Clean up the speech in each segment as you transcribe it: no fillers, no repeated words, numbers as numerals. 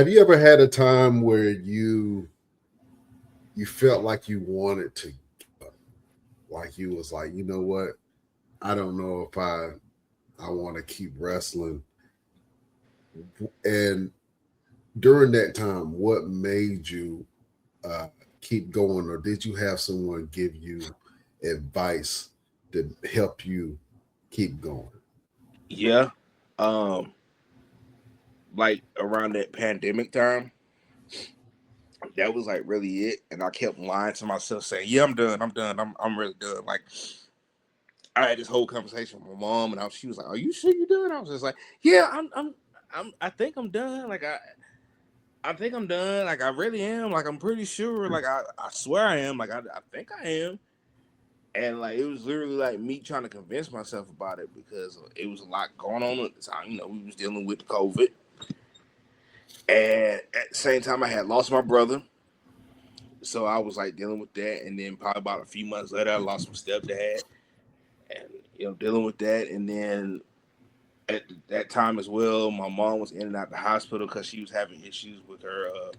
Have you ever had a time where you felt like you wanted to give up? Like you was like, you know what? I don't know if I want to keep wrestling. And during that time, what made you uh, keep going, or did you have someone give you advice to help you keep going? Yeah. Um, like around that pandemic time, that was like really it. And I kept lying to myself saying, yeah, I'm done. I'm done. I'm really done. Like I had this whole conversation with my mom and she was like, are you sure you're done? I was just like, yeah, I think I'm done. I think I'm done. Like I really am. Like I'm pretty sure. Like I swear I am. Like I think I am. And like it was literally like me trying to convince myself about it because it was a lot going on at the time. You know, we was dealing with COVID, and at the same time, I had lost my brother, so I was like dealing with that. And then probably about a few months later, I lost my stepdad, and dealing with that. And then at that time as well, my mom was in and out the hospital because she was having issues with her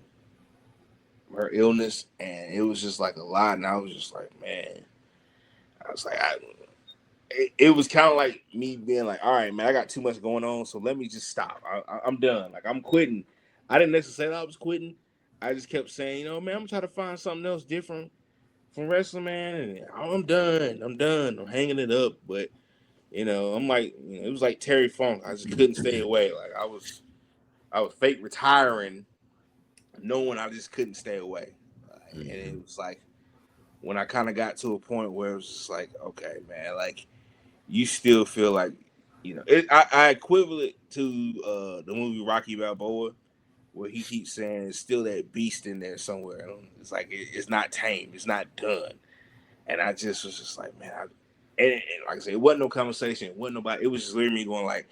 illness, and it was just like a lot. And I was just like, man, I was like, it was kind of like me being like, all right, man, I got too much going on, so let me just stop. I'm done. Like I'm quitting. I didn't necessarily say I was quitting. I just kept saying, man, I'm trying to find something else different from wrestling, man. And I'm done. I'm done. I'm hanging it up. But I'm like, it was like Terry Funk. I just couldn't stay away. Like I was fake retiring, knowing I just couldn't stay away. And Mm-hmm. it was like when I kind of got to a point where it was just like, okay, man, like you still feel like I equivalent it to the movie Rocky Balboa, where he keeps saying it's still that beast in there somewhere. It's like it's not tamed, it's not done. And I just was just like, man, and like I said, it wasn't no conversation, it wasn't nobody. It was just literally me going like,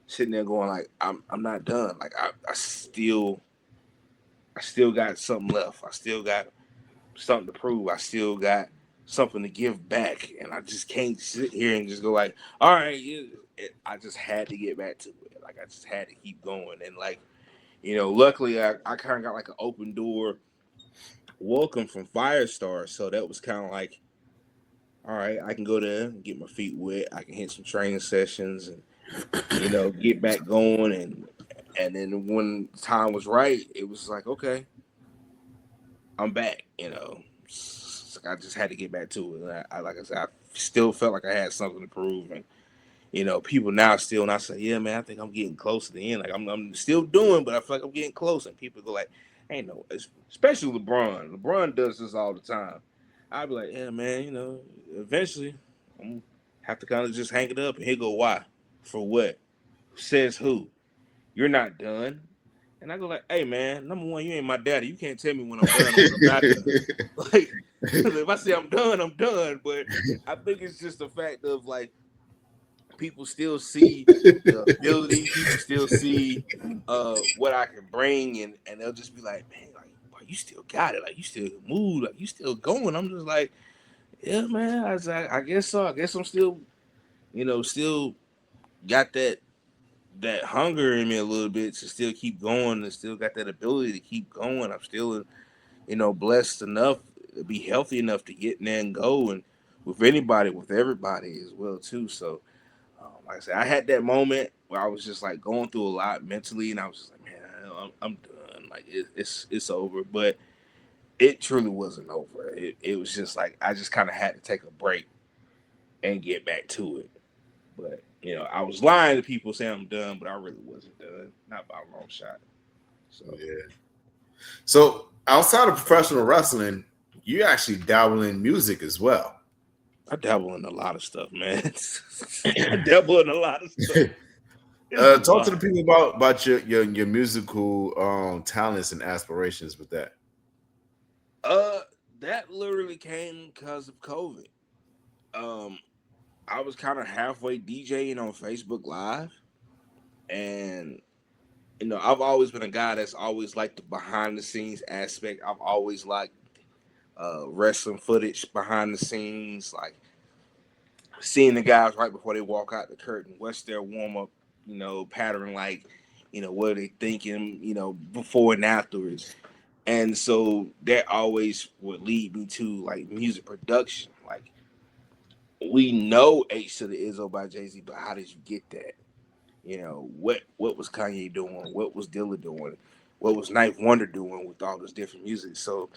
sitting there going like, I'm not done. Like I still got something left. I still got something to prove. I still got something to give back, and I just can't sit here and just go like, all right, yeah. I just had to get back to it. Like I just had to keep going, and like luckily I kind of got like an open door welcome from Firestar, so that was kind of like, all right, I can go there and get my feet wet. I can hit some training sessions and get back going, and then when time was right, it was like, okay, I'm back. I just had to get back to it. And like I said, I still felt like I had something to prove, and people now still, and I say, yeah, man, I think I'm getting close to the end. Like I'm still doing, but I feel like I'm getting close. And people go like, ain't no, especially LeBron. LeBron does this all the time. I'd be like, yeah, man, eventually I'm gonna have to kind of just hang it up, and he'll go, why? For what? Says who? You're not done. And I go like, hey man, number one, you ain't my daddy. You can't tell me when I'm done or when I'm not done. Like, if I say I'm done, I'm done. But I think it's just the fact of like people still see the ability, people still see what I can bring, and they'll just be like, man, like, boy, you still got it, like you still move, like you still going. I'm just like, yeah, man. I guess so. I guess I'm still, still got that hunger in me a little bit to still keep going and still got that ability to keep going. I'm still, blessed enough to be healthy enough to get in there and go and with anybody, with everybody as well too. So, like I said, I had that moment where I was just like going through a lot mentally, and I was just like, man, I'm done. Like it's over. But it truly wasn't over. It was just like I just kind of had to take a break and get back to it. But I was lying to people saying I'm done, but I really wasn't done. Not by a long shot. So Yeah. So outside of professional wrestling, you actually dabble in music as well. I dabble in a lot of stuff, man. I dabble in a lot of stuff. It's a Talk to lot. the people about your musical talents and aspirations with that. Uh, that literally came because of COVID. Um, I was kind of halfway DJing on Facebook Live, and I've always been a guy that's always liked the behind the scenes aspect. I've always liked wrestling footage behind the scenes, like seeing the guys right before they walk out the curtain. What's their warm up, pattern like? what are they thinking, before and afterwards. And so that always would lead me to like music production. Like, we know H to the Izzo by Jay-Z, but how did you get that? What was Kanye doing? What was Dilla doing? What was Ninth Wonder doing with all this different music? So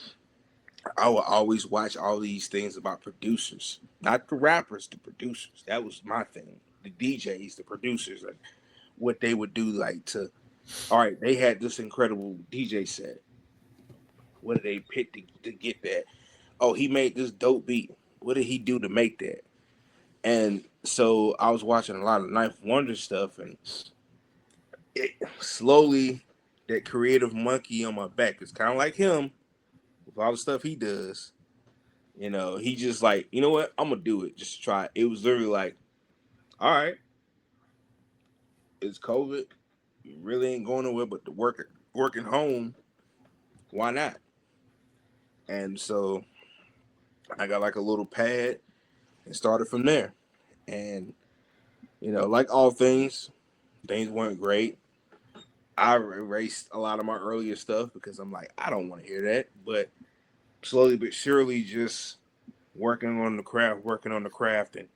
I would always watch all these things about producers, not the rappers, the producers. That was my thing. The DJs, the producers, like what they would do, like all right, they had this incredible DJ set. What did they pick to get that? Oh, he made this dope beat. What did he do to make that? And so I was watching a lot of Ninth Wonder stuff, and it slowly, that creative monkey on my back is kind of like him with all the stuff he does. He just like, you know what? I'm gonna do it. Just to try it. It was literally like, all right, it's COVID. You really ain't going nowhere but to working home. Why not? And so I got like a little pad and started from there. And like all things weren't great. I erased a lot of my earlier stuff because I'm like, I don't want to hear that. But slowly but surely, just working on the craft, and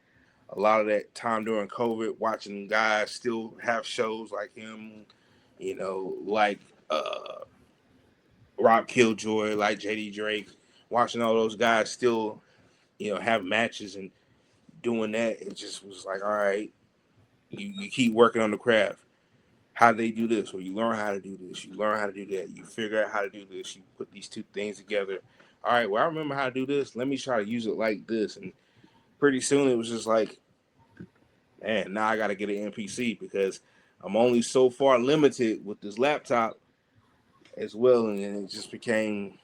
a lot of that time during COVID, watching guys still have shows like him, like Rob Killjoy, like JD Drake, watching all those guys still, have matches and doing that. It just was like, all right, you keep working on the craft. How do they do this? Or you learn how to do this. You learn how to do that. You figure out how to do this. You put these two things together. All right, well, I remember how to do this. Let me try to use it like this. And pretty soon it was just like, man, now I got to get an MPC because I'm only so far limited with this laptop as well. And then it just became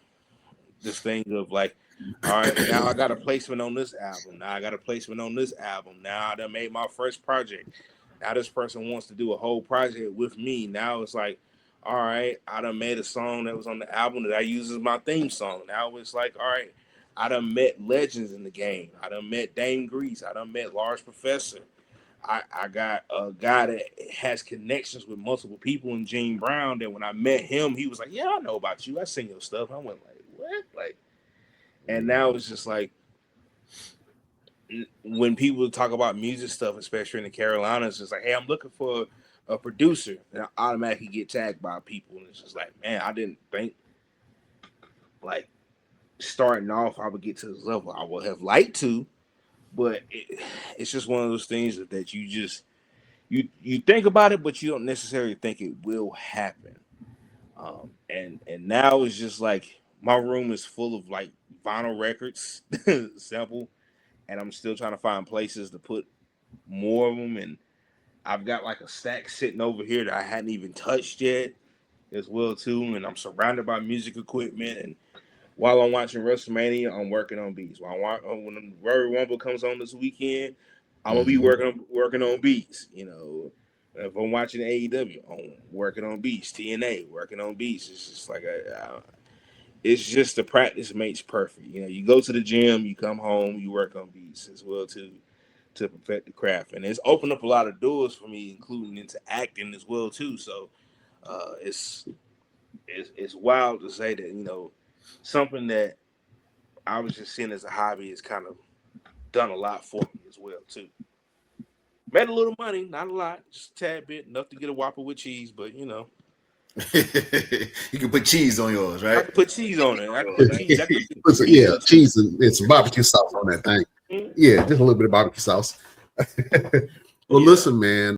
this thing of like, all right, now I got a placement on this album. Now I got a placement on this album. Now I done made my first project. Now this person wants to do a whole project with me. Now it's like, all right, I done made a song that was on the album that I use as my theme song. Now it's like, all right, I done met legends in the game. I done met Dame Grease. I done met Large Professor. I got a guy that has connections with multiple people in Gene Brown that when I met him, he was like, yeah, I know about you. I seen your stuff. I went like, what? Like, and now it's just like, when people talk about music stuff, especially in the Carolinas, it's like, hey, I'm looking for a producer. And I automatically get tagged by people. And it's just like, man, I didn't think like starting off I would get to this level. I would have liked to, but it's just one of those things that you just you think about it, but you don't necessarily think it will happen. And now it's just like my room is full of like vinyl records, simple, and I'm still trying to find places to put more of them. And I've got like a stack sitting over here that I hadn't even touched yet as well too. And I'm surrounded by music equipment. And while I'm watching WrestleMania, I'm working on beats. When Royal Rumble comes on this weekend, I'm gonna be working on beats. If I'm watching AEW, I'm working on beats. TNA, working on beats. It's just like it's just the practice makes perfect. You go to the gym, you come home, you work on beats as well too, to perfect the craft. And it's opened up a lot of doors for me, including into acting as well too. So it's wild to say that something that I was just seeing as a hobby has kind of done a lot for me as well too. Made a little money, not a lot, just a tad bit, enough to get a Whopper with cheese, but You can put cheese on yours, I right? can put cheese on it. I can put cheese. Yeah, cheese and some barbecue sauce on that thing. Mm-hmm. Yeah, just a little bit of barbecue sauce. Well, listen, man.